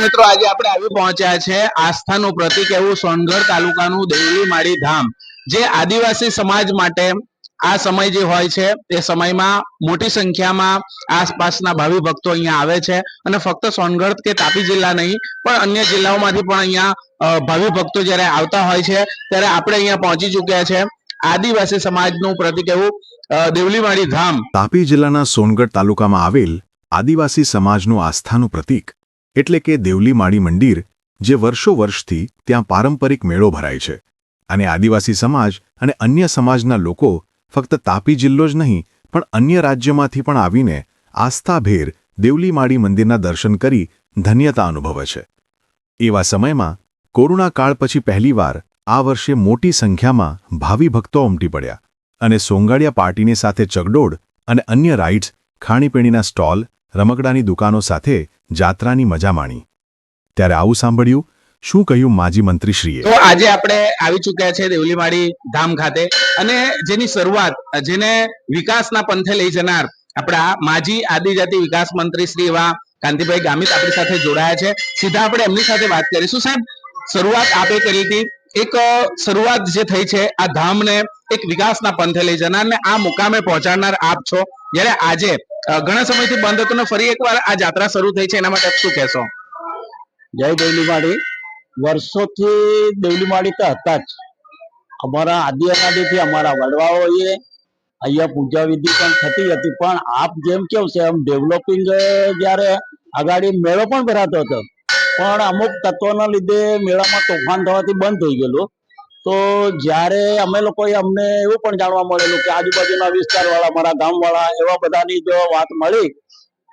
મિત્રો આજે આપણે આવી પહોંચ્યા છે આસ્થાનું પ્રતીક એવું સોનગઢ તાલુકાનું દેવલી માળી ધામ, જે આદિવાસી સમાજ માટે આ સમય જે હોય છે તે સમયમાં મોટી સંખ્યામાં આસપાસના ભાવિ ભક્તો અહીંયા આવે છે અને ફક્ત સોનગઢ કે તાપી જિલ્લા નહીં પણ અન્ય જિલ્લાઓમાંથી પણ અહીંયા ભાવિ ભક્તો જ્યારે આવતા હોય છે ત્યારે આપણે અહીંયા પહોંચી ચૂક્યા છે આદિવાસી સમાજનું પ્રતીક એવું દેવલી માળી ધામ. તાપી જિલ્લાના સોનગઢ તાલુકામાં આવેલ આદિવાસી સમાજનું આસ્થાનું પ્રતીક એટલે કે દેવલી માળી મંદિર, જે વર્ષો વર્ષથી ત્યાં પારંપરિક મેળો ભરાય છે અને આદિવાસી સમાજ અને અન્ય સમાજના લોકો ફક્ત તાપી જિલ્લો જ નહીં પણ અન્ય રાજ્યમાંથી પણ આવીને આસ્થાભેર દેવલી માળી મંદિરના દર્શન કરી ધન્યતા અનુભવે છે. એવા સમયમાં કોરોના કાળ પછી પહેલીવાર આ વર્ષે મોટી સંખ્યામાં ભાવિ ભક્તો ઉમટી પડ્યા અને સોંગાડિયા પાર્ટીની સાથે ચગડોળ અને અન્ય રાઇડ્સ, ખાણીપીણીના સ્ટોલ, રમકડાની દુકાનો સાથે જાત્રાની મજા માણી. ત્યારે આવું સાંભળ્યું, શું કહ્યું માજી મંત્રીશ્રીએ? તો આજે આપણે આવી ચૂક્યા છે દેવલી માળી ધામ ખાતે અને જેની શરૂઆત, જેને વિકાસના પંથે લઈ જનાર આપણા માજી આદિજાતિ વિકાસ મંત્રી શ્રી એવા કાંતિભાઈ ગામિત આપણી સાથે જોડાયા છે. સીધા આપણે એમની સાથે વાત કરીશું. સાહેબ, શરૂઆત આપે કરી હતી, એક શરૂઆત જે થઈ છે આ ધામને એક વિકાસના પંથે લઈ જનાર ને આ મુકામે પહોંચાડનાર આપ છો. જ્યારે આજે ઘણા સમયથી બંધ હતું ને ફરી એકવાર આ જાત્રા શરૂ થઈ છે, એના માટે શું કહેશો? જય દેવલી માળી. વર્ષોથી દેવલી માળી તો હતા જ. અમારા આદિ અનાદિથી અમારા વડવાઓએ અહીંયા પૂજા વિધિ પણ થતી હતી, પણ આપ જેમ કેવું છે એમ ડેવલપિંગ જ્યારે આગાડી મેળો પણ ભરાતો હતો, પણ અમુક તત્વોના લીધે મેળામાં તોફાન થવાથી બંધ થઈ ગયેલું. તો જ્યારે અમે લોકોએ અમને એવું પણ જાણવા મળેલું કે આજુબાજુના વિસ્તારવાળા, મારા ગામવાળા, એવા બધાની જો વાત મળી,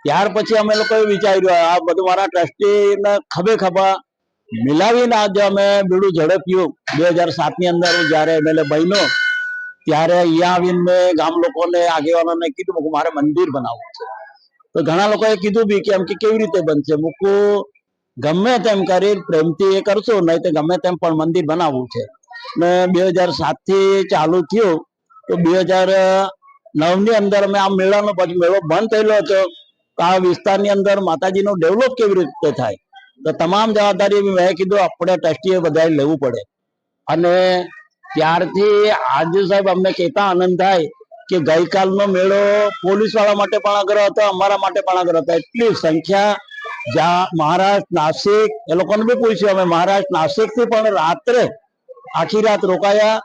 ત્યાર પછી અમે લોકોએ વિચાર્યું આ બધું મારા ટ્રસ્ટીને ખભે ખભા મિલાવીને આજે અમે બીડું ઝડપ્યું. 2007ની અંદર હું જ્યારે એમએલએ બન્યો ત્યારે અહીંયા આવીને મેં ગામ લોકોને, આગેવાનોને કીધું કે મારે મંદિર બનાવવું છે. તો ઘણા લોકોએ કીધું બી કે એમ કે કેવી રીતે બનશે, મૂકું ગમે તેમ કરી પ્રેમથી એ કરશું, નહીં તો ગમે તેમ પણ મંદિર બનાવવું છે. ને 2007થી ચાલુ થયું તો 2009ની અંદર અમે આ મેળાનો પછી મેળો બંધ થયેલો હતો. તો આ વિસ્તારની અંદર માતાજીનો ડેવલપ કેવી રીતે થાય, તો તમામ જવાબદારી મેં કીધું આપણે ટ્રસ્ટીએ બધાએ લેવું પડે. અને ત્યારથી આજે સાહેબ અમને કહેતા આનંદ થાય કે ગઈકાલનો મેળો પોલીસ વાળા માટે પણ આગ્રહ હતો, અમારા માટે પણ આગ્રહ હતો. એટલી સંખ્યા, જ્યાં મહારાષ્ટ્ર, નાસિક, એ લોકોને બી પૂછ્યું અમે, મહારાષ્ટ્ર, નાસિકથી પણ રાત્રે આખી રાત રોકાયા.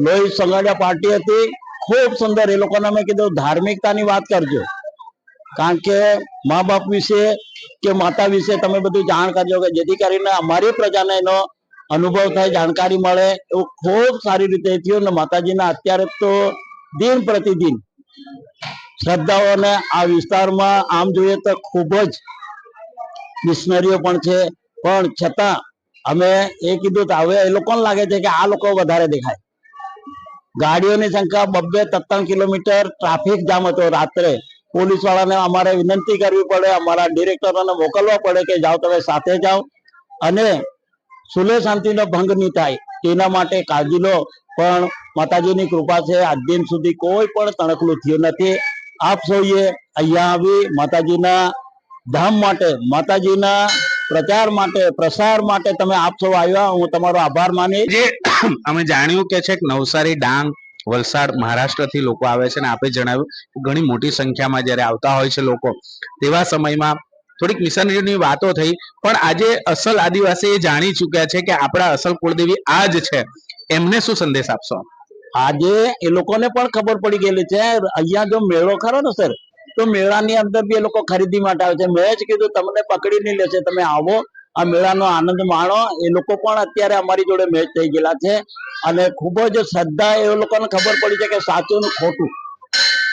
લોહી સંગાડિયા પાર્ટી હતી, ખૂબ સુંદર. એ લોકોને અમે કીધું ધાર્મિકતાની વાત કરજો, કારણ કે મા બાપ વિશે કે માતા વિશે તમે બધું જાણ કરજો, કે જેથી કરીને અમારી પ્રજાને એનો અનુભવ થાય, જાણકારી મળે. એવું ખૂબ સારી રીતે થયું. ને માતાજીના અત્યારે તો દિન પ્રતિદિન શ્રદ્ધાઓને આ વિસ્તારમાં આમ જોઈએ તો ખૂબ જ મિશનરીઓ પણ છે, પણ છતાં અમે એ કીધું તો હવે એ લોકોને લાગે છે કે આ લોકો વધારે દેખાય. ગાડીઓની સંખ્યા 2-3 કિલોમીટર ટ્રાફિક જામ હતો રાત્રે. પોલીસ વાળાને અમારે વિનંતી કરવી પડે, અમારા ડિરેક્ટરોને મોકલવા પડે કે જાઓ તમે સાથે જાઓ અને સુલે શાંતિનો ભંગ નહીં થાય તેના માટે કાળજી લો. પણ માતાજીની કૃપા છે, આજ દિન સુધી કોઈ પણ તણખલું થયું નથી. આપ સૌએ અહીંયા આવી માતાજીના ધામ માટે, માતાજીના પ્રચાર માટે, પ્રસાર માટે તમે આપ સૌ આવ્યા, હું તમારો આભાર માની. જે અમે જાણ્યું કે છે નવસારી, ડાંગ, વલસાડ, મહારાષ્ટ્રથી લોકો આવે છે અને આપે જણાવ્યું ઘણી મોટી સંખ્યામાં જ્યારે આવતા હોય છે લોકો, તેવા સમયમાં થોડીક મિશનરીની વાતો થઈ. પણ આજે અસલ આદિવાસી જાણી ચૂક્યા છે કે આપણા અસલ કુળદેવી આ જ છે, એમને શું સંદેશ આપશો? આજે એ લોકોને પણ ખબર પડી ગયેલી છે. અહીંયા જો મેળો ખરો ને સર, તો મેળાની અંદર બી એ લોકો ખરીદી માટે આવે છે. મેં જ કીધું તમને પકડી નહીં લેશે, તમે આવો, આ મેળાનો આનંદ માણો. એ લોકો પણ અત્યારે અમારી જોડે મેચ થઈ ગયેલા છે અને ખૂબ જ શ્રદ્ધા. એ લોકોને ખબર પડી છે કે સાચું ને ખોટું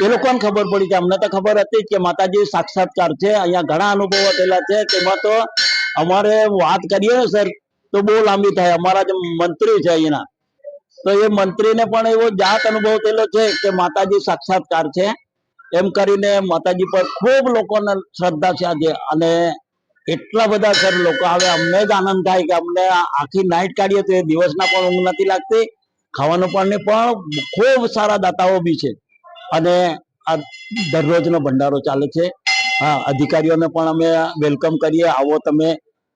એ લોકોને ખબર પડી છે. અમને તો ખબર હતી જ કે માતાજી સાક્ષાત્કાર છે. અહીંયા ઘણા અનુભવો થયેલા છે. તેમાં તો અમારે વાત કરીએ ને સર તો બહુ લાંબી થાય. અમારા જે મંત્રી છે અહીંના, તો એ મંત્રીને પણ એવો જાત અનુભવ થયેલો છે કે માતાજી સાક્ષાત્કાર છે. એમ કરીને માતાજી પર ખૂબ લોકોને શ્રદ્ધા છે આજે. અને એટલા બધા સર લોકો આવે, અમને જ આનંદ થાય કે અમને આખી નાઈટ કાઢીએ તો એ દિવસના પણ ઊંઘ નથી લાગતી, ખાવાનું પણ નહીં. પણ ખૂબ સારા દાતાઓ બી છે અને આ દરરોજનો ભંડારો ચાલે છે. હા, અધિકારીઓને પણ અમે વેલકમ કરીએ, આવો તમે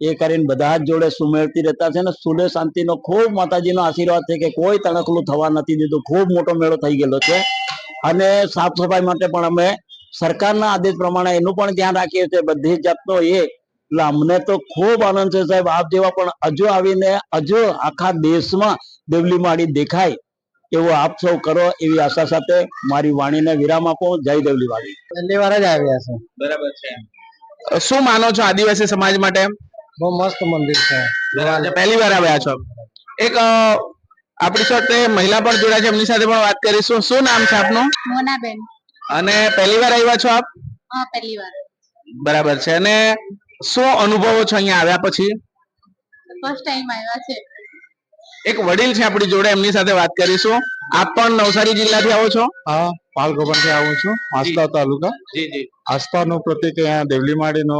એ કરીને બધા જ જોડે સુમેળતી રહેતા છે ને સુલે શાંતિનો ખૂબ માતાજીનો આશીર્વાદ છે કે કોઈ તણકલું થવા નથી દીધું. ખૂબ મોટો મેળો થઈ ગયેલો છે અને સાફ સફાઈ માટે પણ અમે સરકારના આદેશ પ્રમાણે એનું પણ ધ્યાન રાખીએ છીએ બધી જાતનો. એટલે અમને તો ખૂબ આનંદ છે સાહેબ. આપ જેવા પણ હજુ આવીને હજુ આખા દેશમાં દેવલી માળી દેખાય એવું આપ સૌ કરો એવી આશા સાથે મારી વાણીને વિરામ આપો. જય દેવલી માળી. પહેલી વાર જ આવ્યા છે. બરાબર છે. શું માનો છો આદિવાસી સમાજ માટે? બહુ મસ્ત મંદિર છે. પહેલી વાર આવ્યા છો. એક આપણી સાથે મહિલા પણ જોડાય છે, એમની સાથે પણ વાત કરીશું. શું નામ છે આપનું? મોનાબેન. અને પહેલી વાર આવ્યા છો આપ? હા, પહેલી વાર. બરાબર છે. અને શું અનુભવો છો અહીંયા આવ્યા પછી? ફર્સ્ટ ટાઈમ આવ્યા છે. એક વડીલ છે આપણી જોડે, એમની સાથે વાત કરીશું. આપ પણ નવસારી જિલ્લાથી આવો છો? હા, પાલગોબરથી આવું છું, આસ્था તાલુકા. જી જી. આસ્થાનું પ્રતિક અહીંયા દેવલી માળીનો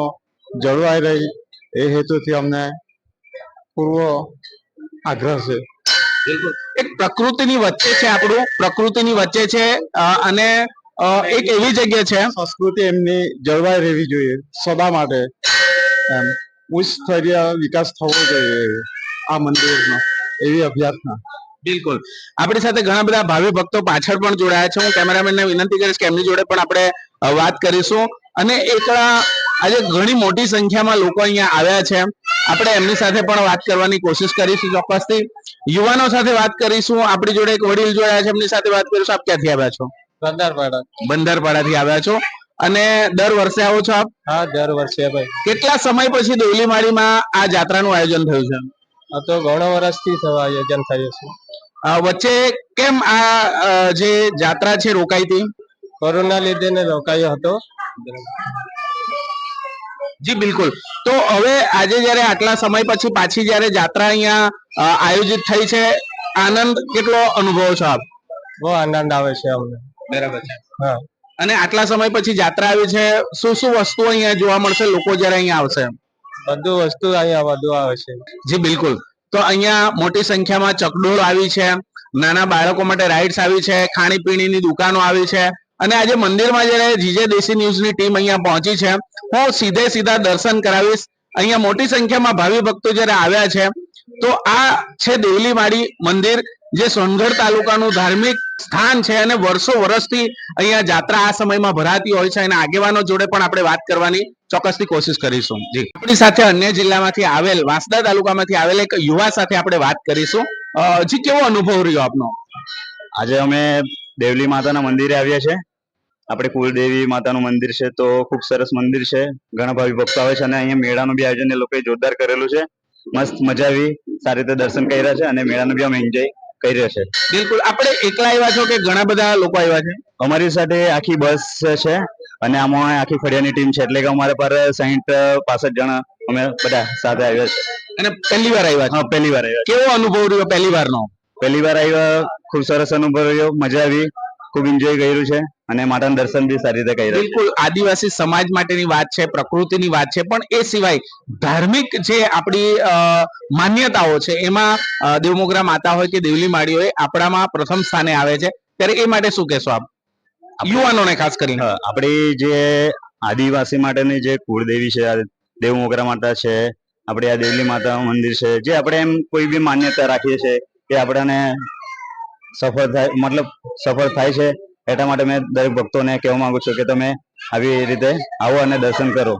જળવાઈ રહી એ હેતુથી અમને પૂર્વ આગ્રહ છે. બિલકુલ. એક પ્રકૃતિની વચ્ચે છે આપણું, પ્રકૃતિની વચ્ચે છે અને એક એવી જગ્યા છે સંસ્કૃતિ એમની જળવાઈ રહેવી જોઈએ સદા માટે. એમ ઉચ્ચ સ્તરીય વિકાસ થવો જોઈએ આ મંદિરનો, એવી અભ્યર્થના. બિલકુલ. આપણી સાથે ઘણા બધા ભાવિ ભક્તો પાછળ પણ જોડાયા છે. હું કેમેરામેનને વિનંતી કરીશ કે એમની જોડે પણ આપણે વાત કરીશું. અને એક આજે ઘણી મોટી સંખ્યામાં લોકો અહીંયા આવ્યા છે. આપણે એમની સાથે પણ વાત કરવાની કોશિશ કરીશું ચોક્કસથી. યુવાનો સાથે વાત કરીશું. આપણી જોડે એક વડીલ જોડાયા છે, એમની સાથે વાત કરીશું. આપ ક્યાંથી આવ્યા છો? બંદરપાડા. બંદરપાડાથી આવ્યા છો. અને દર વર્ષે આવો છો આપ? હા, દર વર્ષે ભાઈ. કેટલા સમય પછી દેવલી માળીમાં આ જાત્રાનું આયોજન થયું છે? આ તો ઘણો વર્ષથી આયોજન થયું છે. વચ્ચે કેમ આ જે જાત્રા છે રોકાઈ હતી? કોરોના લીધે ને રોકાયો હતો. જી બિલકુલ. તો હવે આજે જયારે આટલા સમય પછી પાછી જયારે જાત્રા અહીંયા આયોજિત થઈ છે, આનંદ કેટલો અનુભવો છો આપ? બહુ આનંદ આવે છે અમને. બરાબર છે. હા. અને આટલા સમય પછી જાત્રા આવી છે, શું શું વસ્તુઓ અહીંયા જોવા મળશે લોકો જયારે અહીંયા આવશે? બધું વસ્તુ અહીંયા વધુ આવે છે. જી બિલકુલ. તો અહીંયા મોટી સંખ્યામાં ચકડોળ આવી છે, નાના બાળકો માટે રાઇડ્સ આવી છે, ખાણીપીણીની દુકાનો આવી છે. અને આજે મંદિરમાં જયારે જીજે દેશી ન્યૂઝની ટીમ અહીંયા પહોંચી છે, હું સીધા દર્શન કરાવીશ. અહીંયા મોટી સંખ્યામાં ભાવિ ભક્તો જયારે આવ્યા છે, તો આ છે દેવલી માળી મંદિર, જે સોનગઢ તાલુકાનું ધાર્મિક સ્થાન છે. અને વર્ષોથી અહીંયા જાત્રા આ સમયમાં ભરાતી હોય છે. અને આગેવાનો જોડે પણ આપણે વાત કરવાની ચોક્કસથી કોશિશ કરીશું. જી, આપણી સાથે અન્ય જિલ્લામાંથી આવેલ વાંસદા તાલુકામાંથી આવેલ એક યુવા સાથે આપણે વાત કરીશું. જી, કેવો અનુભવ રહ્યો આપનો? આજે અમે દેવલી માતાના મંદિરે આવ્યા છે. આપણે કુલદેવી માતાનું મંદિર છે, તો ખૂબ સરસ મંદિર છે. ઘણા ભાવિ ભક્તો આવે છે અને અહીંયા મેળાનું બી આયોજન એ લોકોએ જોરદાર કરેલું છે. મસ્ત મજા આવી, સારી રીતે દર્શન કર્યા છે અને મેળાનું બી અમે એન્જોય કર્યો છે. બિલકુલ. આપણે એકલા આવ્યા છો કે ઘણા બધા લોકો આવ્યા છે? અમારી સાથે આખી બસ છે અને આમાં આખી ફળિયાની ટીમ છે, એટલે કે અમારે પર 60-65 જણા અમે બધા સાથે આવ્યા છે. અને પહેલી વાર આવ્યા છે? હા, પહેલી વાર આવ્યા. કેવો અનુભવ રહ્યો પહેલી વારનો? પહેલી વાર આવ્યા, ખૂબ સરસ અનુભવ રહ્યો, મજા આવી, ખૂબ એન્જોય કર્યું છે અને માતાના દર્શન બી સારી રીતે કર્યા. બિલકુલ. આદિવાસી સમાજ માટેની વાત છે, પ્રકૃતિની વાત છે, પણ એ સિવાય ધાર્મિક જે આપણી માન્યતાઓ છે, એમાં દેવમોગરા માતા હોય કે દેવલી માળી હોય, આપણામાં પ્રથમ સ્થાને આવે છે. ત્યારે એ માટે શું કહેશો આપ યુવાનોને ખાસ કરીને? આપણી જે આદિવાસી માટેની જે કુળદેવી છે, દેવમોગરા માતા છે, આપણે આ દેવલી માતા મંદિર છે, જે આપણે એમ કોઈ બી માન્યતા રાખીએ છીએ કે આપણને સફળ થાય છે. એટલા માટે મેં દરેક ભક્તોને કહેવા માંગુ છું કે તમે આવી રીતે આવો અને દર્શન કરો.